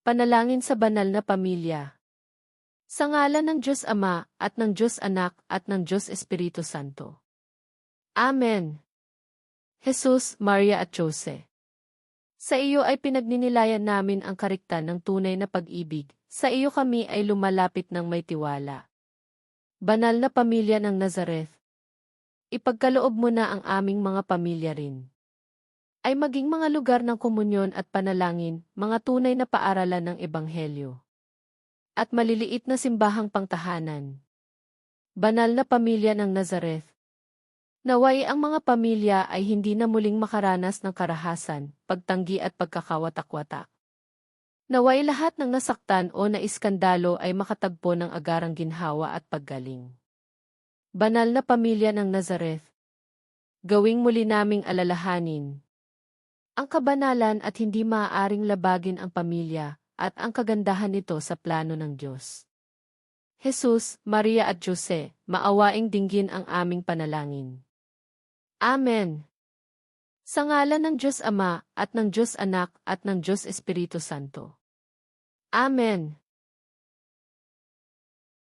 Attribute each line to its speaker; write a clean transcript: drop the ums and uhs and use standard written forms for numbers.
Speaker 1: Panalangin sa banal na pamilya. Sa ngalan ng Diyos Ama, at ng Diyos Anak, at ng Diyos Espiritu Santo. Amen. Jesus, Maria at Jose. Sa iyo ay pinagninilayan namin ang kariktan ng tunay na pag-ibig, sa iyo kami ay lumalapit ng may tiwala. Banal na pamilya ng Nazareth. Ipagkaloob mo na ang aming mga pamilya rin ay maging mga lugar ng komunyon at panalangin, mga tunay na paaralan ng Ebanghelyo. At maliliit na simbahang pangtahanan. Banal na pamilya ng Nazareth. Naway ang mga pamilya ay hindi na muling makaranas ng karahasan, pagtanggi at pagkakawatak-watak. Naway lahat ng nasaktan o naiskandalo ay makatagpo ng agarang ginhawa at paggaling. Banal na pamilya ng Nazareth. Gawing muli naming alalahanin ang kabanalan at hindi maaaring labagin ang pamilya, at ang kagandahan nito sa plano ng Diyos. Jesus, Maria at Jose, maawaing dinggin ang aming panalangin. Amen. Sa ngalan ng Diyos Ama, at ng Diyos Anak, at ng Diyos Espiritu Santo. Amen.